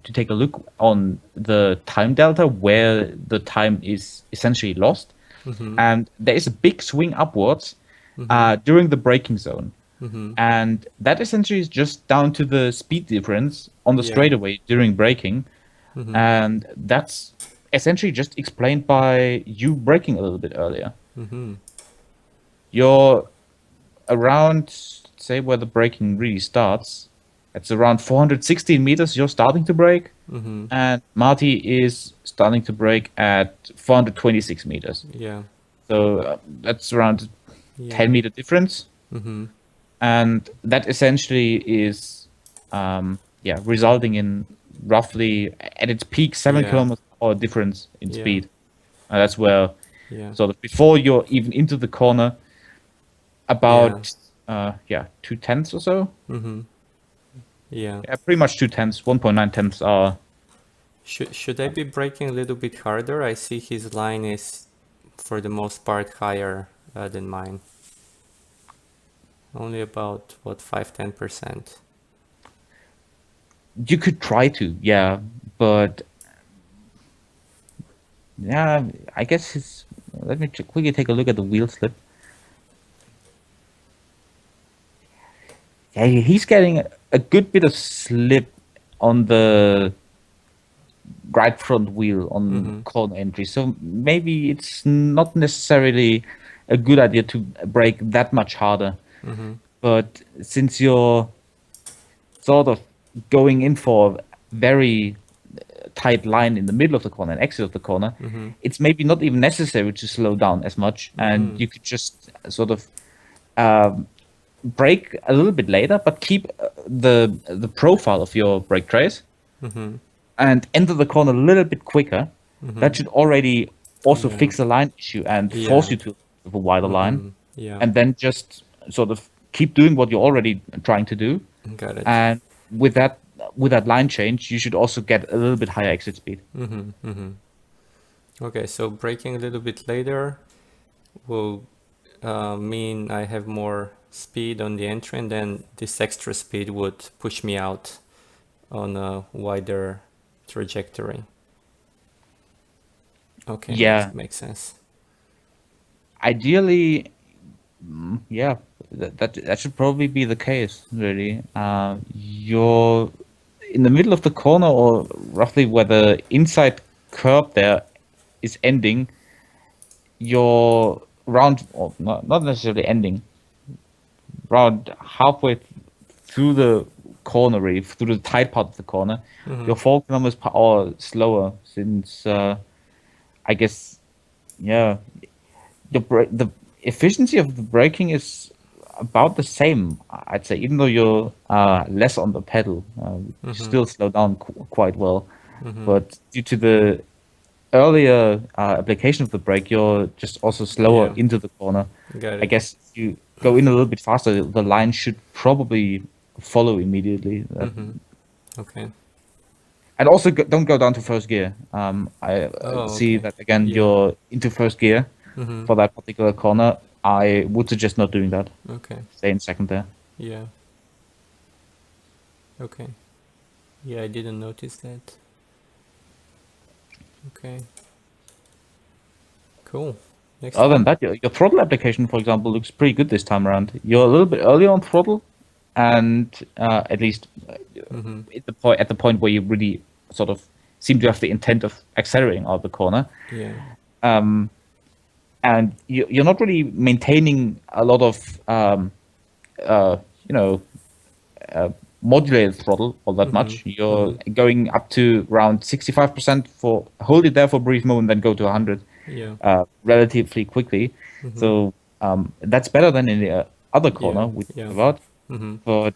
take a look on the time delta where the time is essentially lost, and there is a big swing upwards during the braking zone. And that essentially is just down to the speed difference on the straightaway during braking. And that's essentially just explained by you braking a little bit earlier. You're around, say, where the braking really starts. It's around 416 meters you're starting to brake. And Martti is starting to brake at 426 meters. Yeah. So that's around 10 meter difference. And that essentially is, resulting in roughly at its peak 7 kilometers per hour difference in speed. That's where, sort of before you're even into the corner, about 2/10 or so. Yeah. Pretty much 2/10, 1.9 tenths are. Should I be braking a little bit harder? I see his line is, for the most part, higher than mine. Only about, what, 5-10%? You could try to, but I guess his. Let me quickly take a look at the wheel slip. Yeah, he's getting a good bit of slip on the right front wheel on corner entry, so maybe it's not necessarily a good idea to brake that much harder. But since you're sort of going in for a very tight line in the middle of the corner and exit of the corner, it's maybe not even necessary to slow down as much, and you could just sort of brake a little bit later, but keep the profile of your brake trace and enter the corner a little bit quicker. That should already also fix the line issue and force you to have a wider line. And then just sort of keep doing what you're already trying to do. Got it. And with that line change, you should also get a little bit higher exit speed. Okay, so braking a little bit later will mean I have more speed on the entry, and then this extra speed would push me out on a wider trajectory. Okay, makes sense. Ideally, that should probably be the case, really. You're in the middle of the corner, or roughly where the inside curb there is ending. You're round, or not necessarily ending, around halfway through the corner, really, through the tight part of the corner. Your 4 kilometers per hour slower, since I guess, the efficiency of the braking is about the same, I'd say, even though you're less on the pedal. You still slow down quite well. But due to the earlier application of the brake, you're just also slower into the corner. Got it. I guess if you go in a little bit faster, the line should probably follow immediately. Okay. And also don't go down to first gear. I see that again. You're into first gear for that particular corner. I would suggest not doing that. Okay. Stay in second there. Yeah. Okay. Yeah, I didn't notice that. Okay, cool. Next Other than one. that, your throttle application, for example, looks pretty good this time around. You're a little bit early on throttle, and at least Mm-hmm. at the point where you really sort of seem to have the intent of accelerating out the corner, Yeah. and you're not really maintaining a lot of uh, you know modulated throttle all that Mm-hmm. much. You're Mm-hmm. going up to around 65% for hold it there for a brief moment, then go to 100 Yeah. relatively quickly. Mm-hmm. So that's better than in the other Yeah. corner we talked Yeah. about. Mm-hmm. But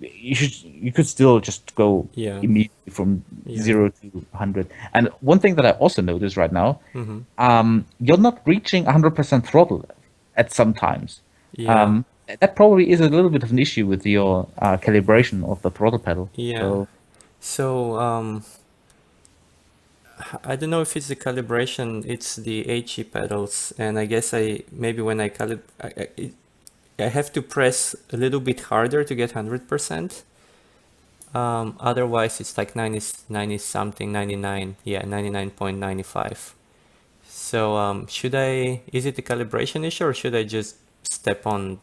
you could still just go Yeah. immediately from Yeah. 0 to 100. And one thing that I also notice right now, Mm-hmm. you're not reaching 100% throttle at some times. Yeah. That probably is a little bit of an issue with your calibration of the throttle pedal. Yeah. So So I don't know if it's the calibration, it's the HE pedals, and I guess I maybe when I I have to press a little bit harder to get 100%. Otherwise it's like 90 something, 99, yeah, 99.95. So is it a calibration issue or should I just step on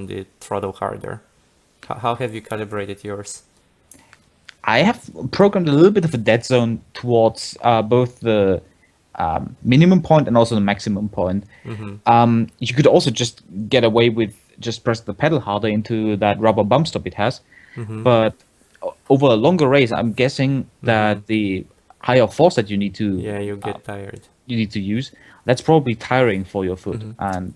the throttle harder? How have you calibrated yours? I have programmed a little bit of a dead zone towards both the minimum point and also the maximum point. Mm-hmm. You could also just get away with just press the pedal harder into that rubber bump stop it has. Mm-hmm. But over a longer race, I'm guessing Mm-hmm. that the higher force that Yeah, you get tired. you need to use, that's probably tiring for your foot, Mm-hmm. and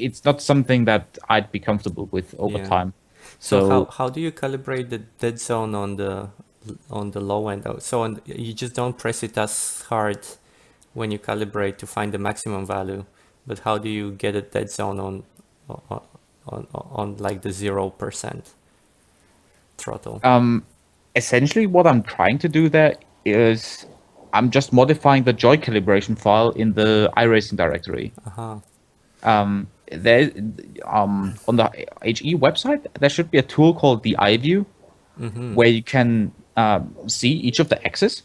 it's not something that I'd be comfortable with over Yeah. time. So So how do you calibrate the dead zone on the low end? So you just don't press it as hard when you calibrate to find the maximum value, but how do you get a dead zone on on like the 0% throttle? essentially, what I'm trying to do there is I'm just modifying the joy calibration file in the iRacing directory. Uh-huh. There, on the HE website, there should be a tool called the iView, Mm-hmm. where you can see each of the axes,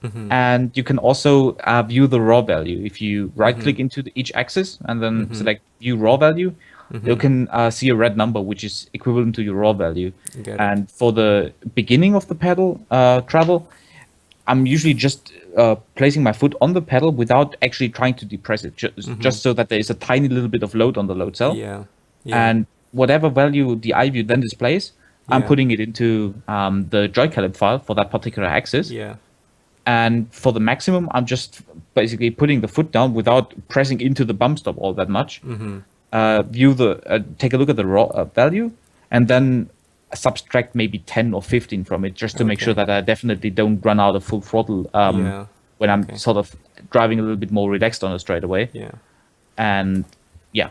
Mm-hmm. and you can also view the raw value. If you right Mm-hmm. click into each axis and then Mm-hmm. select view raw value, you Mm-hmm. can see a red number which is equivalent to your raw value. Get it. And for the beginning of the pedal travel, I'm usually just placing my foot on the pedal without actually trying to depress it, Mm-hmm. just so that there is a tiny little bit of load on the load cell. Yeah. Yeah. And whatever value the iView then displays, I'm Yeah. putting it into the joycalib file for that particular axis. Yeah. And for the maximum, I'm just basically putting the foot down without pressing into the bump stop all that much. Mm-hmm. Take a look at the raw value, and then subtract maybe 10 or 15 from it, just to make sure Okay. that I definitely don't run out of full throttle Yeah. when I'm Okay. sort of driving a little bit more relaxed on it straight away. Yeah. And yeah,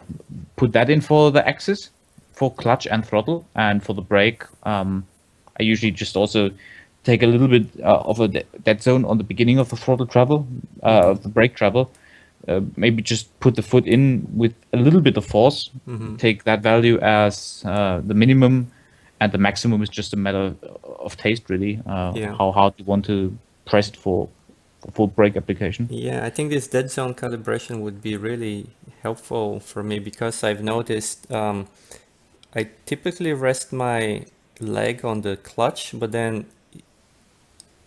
put that in for the axis, for clutch and throttle, and for the brake. I usually just also take a little bit of a dead zone on the beginning of the throttle travel, of the brake travel. Maybe just put the foot in with a little bit of force, Mm-hmm. take that value as the minimum, and the maximum is just a matter of taste, really. Yeah. How hard you want to press it for full brake application. Yeah, I think this dead zone calibration would be really helpful for me because I've noticed I typically rest my leg on the clutch, but then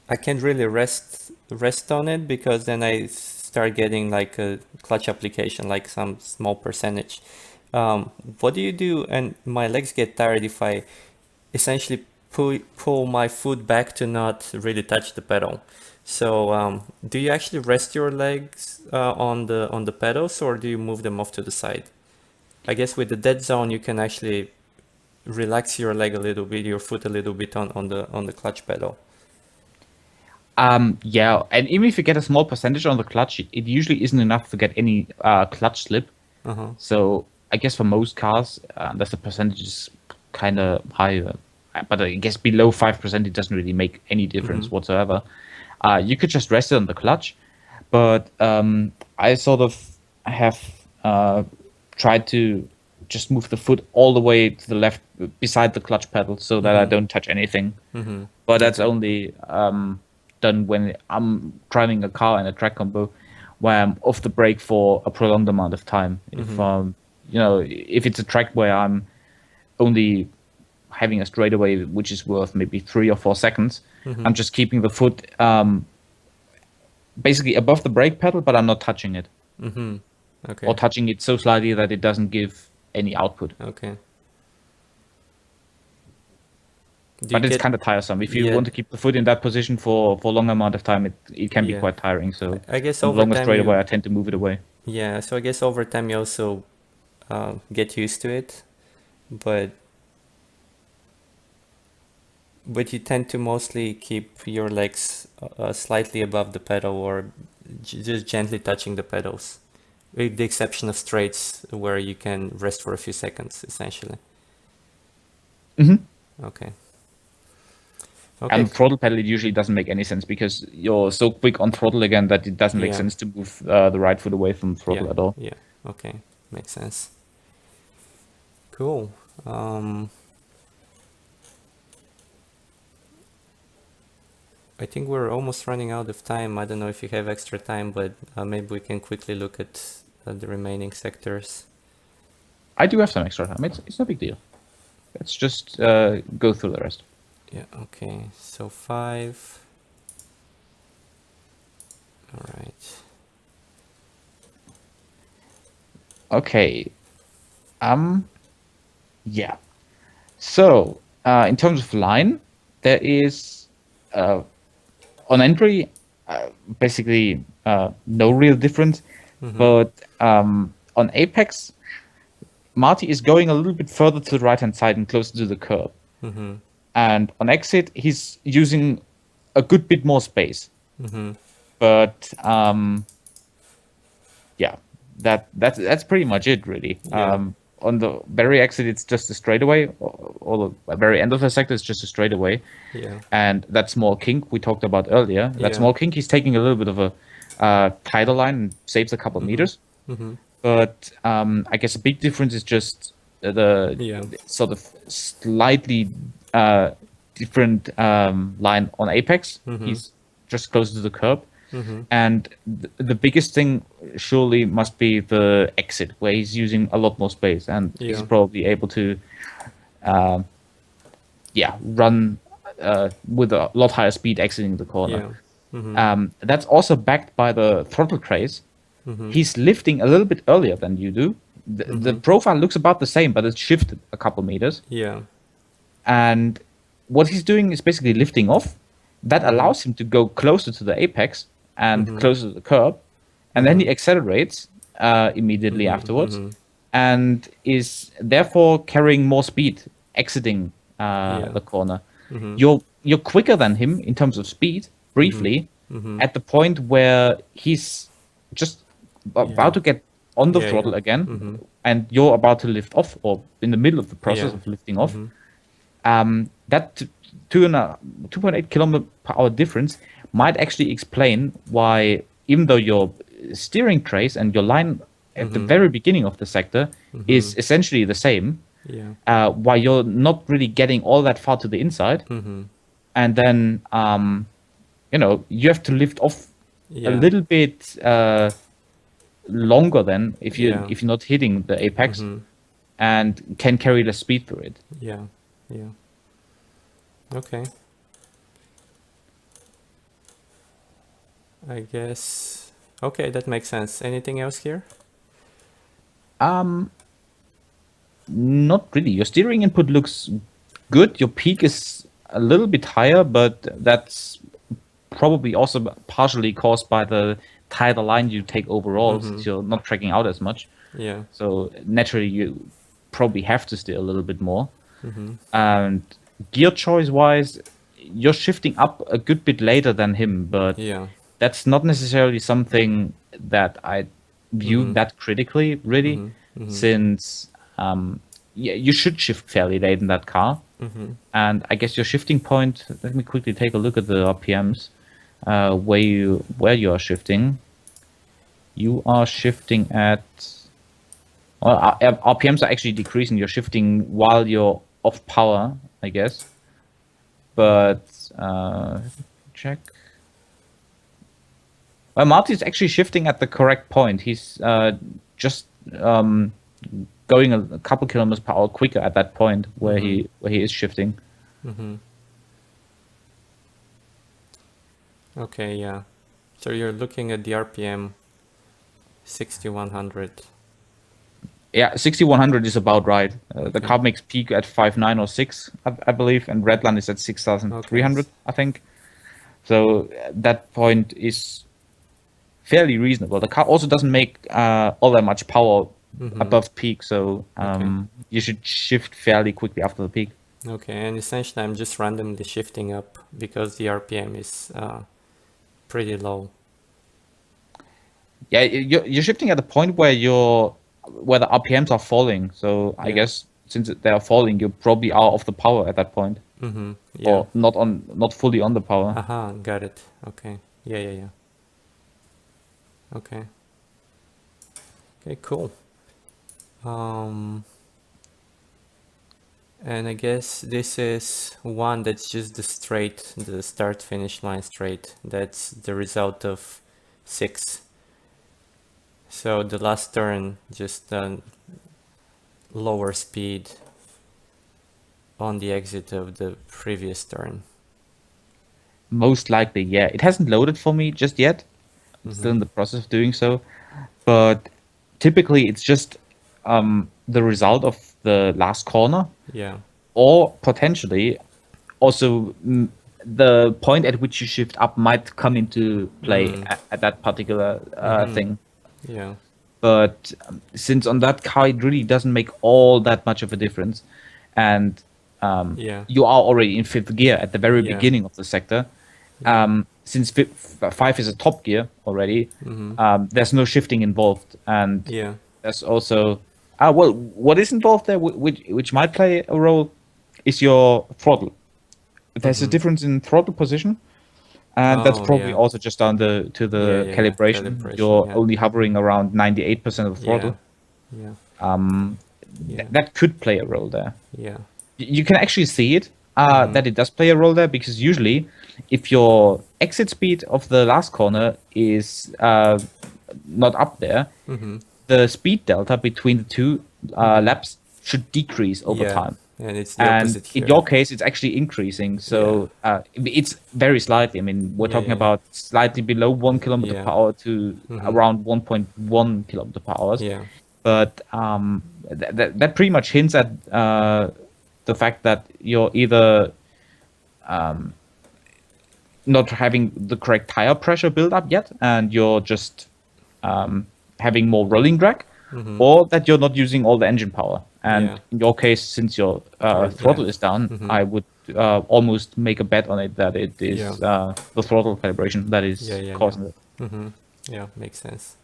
I can't really rest on it because then I start getting like a clutch application, like some small percentage. What do you do? And my legs get tired if I essentially pull my foot back to not really touch the pedal. So do you actually rest your legs on the pedals or do you move them off to the side? I guess with the dead zone you can actually relax your leg a little bit, your foot a little bit on the clutch pedal. Yeah, and even if you get a small percentage on the clutch, it usually isn't enough to get any clutch slip. Uh-huh. So I guess for most cars, that's the percentage is kind of high. But I guess below 5%, it doesn't really make any difference whatsoever. You could just rest it on the clutch, but I sort of have tried to just move the foot all the way to the left beside the clutch pedal so that I don't touch anything. But that's only done when I'm driving a car in a track combo where I'm off the brake for a prolonged amount of time. If if it's a track where I'm only having a straightaway which is worth maybe 3 or 4 seconds, I'm just keeping the foot basically above the brake pedal, but I'm not touching it. Okay. Or touching it so slightly that it doesn't give any output. Okay. But it's kind of tiresome. If you want to keep the foot in that position for a long amount of time, it can be quite tiring. So I guess on over longer time straightaway, I tend to move it away. Yeah, so I guess over time you also get used to it, but you tend to mostly keep your legs slightly above the pedal or just gently touching the pedals, with the exception of straights where you can rest for a few seconds, essentially. Okay. And throttle pedal, it usually doesn't make any sense because you're so quick on throttle again that it doesn't make sense to move the right foot away from throttle at all. Yeah, okay, makes sense. Cool. I think we're almost running out of time. I don't know if you have extra time, but maybe we can quickly look at the remaining sectors. I do have some extra time. It's no big deal. Let's just go through the rest. Yeah, okay. So 5. All right. Okay. Yeah. So, in terms of line, there is on entry basically no real difference, but on apex, Martti is going a little bit further to the right-hand side and closer to the curb. And on exit, he's using a good bit more space. But yeah, that's pretty much it, really. Yeah. On the very exit, it's just a straightaway, or the very end of the sector is just a straightaway. Yeah. And that small kink we talked about earlier, that small kink, he's taking a little bit of a tighter line and saves a couple of meters. But I guess a big difference is just the sort of slightly different line on apex. He's just closer to the curb. And the biggest thing surely must be the exit, where he's using a lot more space, and he's probably able to run with a lot higher speed exiting the corner. That's also backed by the throttle trace. He's lifting a little bit earlier than you do. The profile looks about the same, but it's shifted a couple meters. And what he's doing is basically lifting off. That allows him to go closer to the apex and closer to the curb. And then he accelerates immediately afterwards and is therefore carrying more speed exiting the corner. You're quicker than him in terms of speed, briefly, at the point where he's just about to get on the throttle again, and you're about to lift off, or in the middle of the process of lifting off. That 2.8 kilometer per hour difference might actually explain why, even though your steering trace and your line at the very beginning of the sector is essentially the same, why you're not really getting all that far to the inside, and then you have to lift off a little bit longer than if you're not hitting the apex, and can carry less speed through it. Okay. I guess. Okay, that makes sense. Anything else here? Not really. Your steering input looks good. Your peak is a little bit higher, but that's probably also partially caused by the tighter line you take overall, since you're not tracking out as much. So naturally, you probably have to steer a little bit more. And gear choice wise, you're shifting up a good bit later than him, but that's not necessarily something that I view that critically, really, since you should shift fairly late in that car. And I guess your shifting point, let me quickly take a look at the RPMs, where you are shifting. You are shifting at Well, RPMs are actually decreasing. You're shifting while you're off power, I guess. But check. Well, Martti is actually shifting at the correct point. He's just going a couple kilometers per hour quicker at that point where he is shifting. Okay, yeah. So you're looking at the RPM 6100. Yeah, 6100 is about right. The car makes peak at 5.9 or 6, I believe, and Redline is at 6,300, I think. So that point is fairly reasonable. The car also doesn't make all that much power above peak, so you should shift fairly quickly after the peak. Okay, and essentially I'm just randomly shifting up because the RPM is pretty low. Yeah, you're shifting at the point where the RPMs are falling. So I guess since they are falling, you probably are off the power at that point, Yeah. or not fully on the power. Aha, got it. Okay. Yeah. Okay. Okay, cool. And I guess this is one that's just the start finish line straight. That's the result of 6. So the last turn, just lower speed on the exit of the previous turn. Most likely, yeah. It hasn't loaded for me just yet. I'm still in the process of doing so. But typically it's just the result of the last corner. Yeah. Or potentially also the point at which you shift up might come into play at that particular thing. Yeah. But since on that car it really doesn't make all that much of a difference, and you are already in 5th gear at the very beginning of the sector, since 5 is a top gear already, there's no shifting involved, and there's also what is involved there, which might play a role, is your throttle. There's a difference in throttle position. And that's probably also just down to the calibration. You're only hovering around 98% of the throttle. That could play a role there. Yeah. You can actually see it, that it does play a role there, because usually if your exit speed of the last corner is not up there, the speed delta between the two laps should decrease over time. And it's the opposite here. In your case, it's actually increasing. So it's very slightly. I mean, we're talking about slightly below 1 kilometer per hour to around 1.1 kilometer per hour. Yeah. But that pretty much hints at the fact that you're either not having the correct tire pressure build up yet, and you're just having more rolling drag, or that you're not using all the engine power. And in your case, since your throttle is down, I would almost make a bet on it that it is the throttle calibration that is causing it. Yeah, makes sense.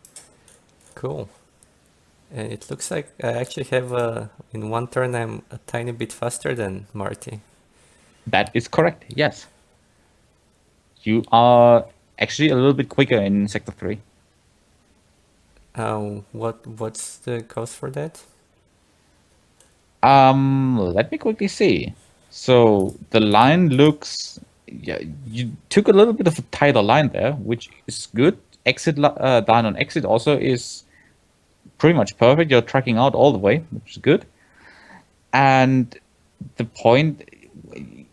Cool. And it looks like I actually have in one turn I'm a tiny bit faster than Martti. That is correct, yes. You are actually a little bit quicker in Sector 3. What's the cause for that? Let me quickly see. So the line looks, you took a little bit of a tighter line there, which is good. Exit down on exit also is pretty much perfect. You're tracking out all the way, which is good. And the point,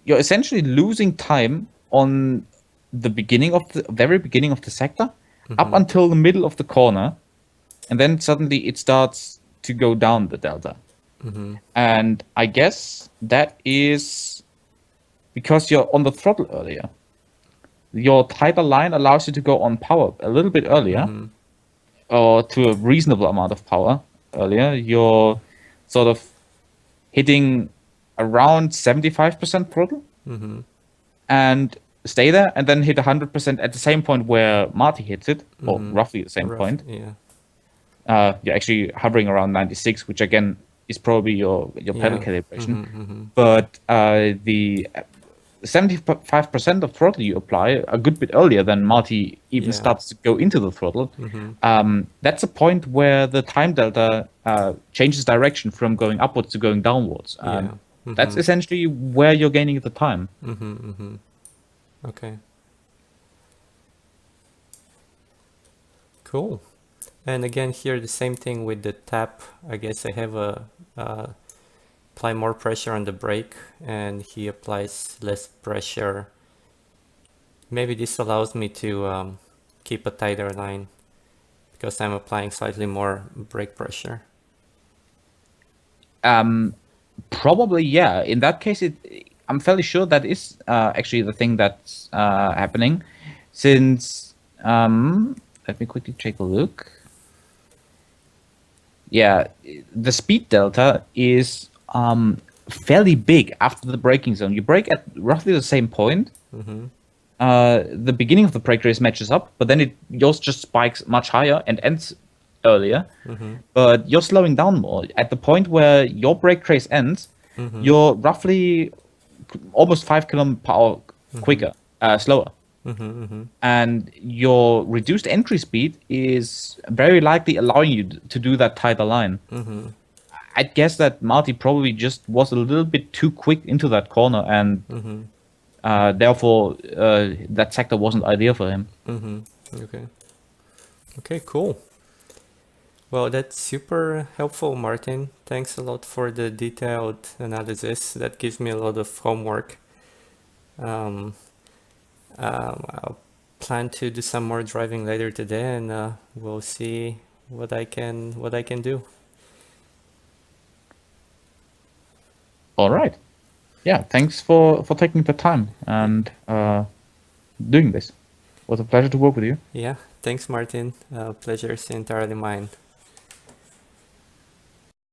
you're essentially losing time on the very beginning of the sector, up until the middle of the corner, and then suddenly it starts to go down the delta. And I guess that is because you're on the throttle earlier. Your tighter line allows you to go on power a little bit earlier, or to a reasonable amount of power earlier. You're sort of hitting around 75% throttle, and stay there, and then hit 100% at the same point where Martti hits it, or roughly the same point. Yeah. You're actually hovering around 96, which again is probably your pedal calibration. But 75% of throttle you apply a good bit earlier than Martti even Yeah. starts to go into the throttle, that's a point where the time delta changes direction from going upwards to going downwards. And that's essentially where you're gaining the time. Okay. Cool. And again here the same thing with the tap. I guess I have a apply more pressure on the brake and he applies less pressure. Maybe this allows me to keep a tighter line because I'm applying slightly more brake pressure. Probably, yeah. In that case, I'm fairly sure that is actually the thing that's happening, since let me quickly take a look. Yeah, the speed delta is fairly big after the braking zone. You brake at roughly the same point. The beginning of the brake race matches up, but then yours just spikes much higher and ends earlier. But you're slowing down more. At the point where your brake race ends, you're roughly almost 5 km/h quicker, slower. And your reduced entry speed is very likely allowing you to do that tighter line. I'd guess that Martti probably just was a little bit too quick into that corner, and therefore that sector wasn't ideal for him. Okay. Okay, cool. Well, that's super helpful, Martin. Thanks a lot for the detailed analysis. That gives me a lot of homework. I'll plan to do some more driving later today, and we'll see what I can do. All right. Yeah, thanks for taking the time and doing this. It was a pleasure to work with you. Yeah, thanks, Martin. Pleasure is entirely mine.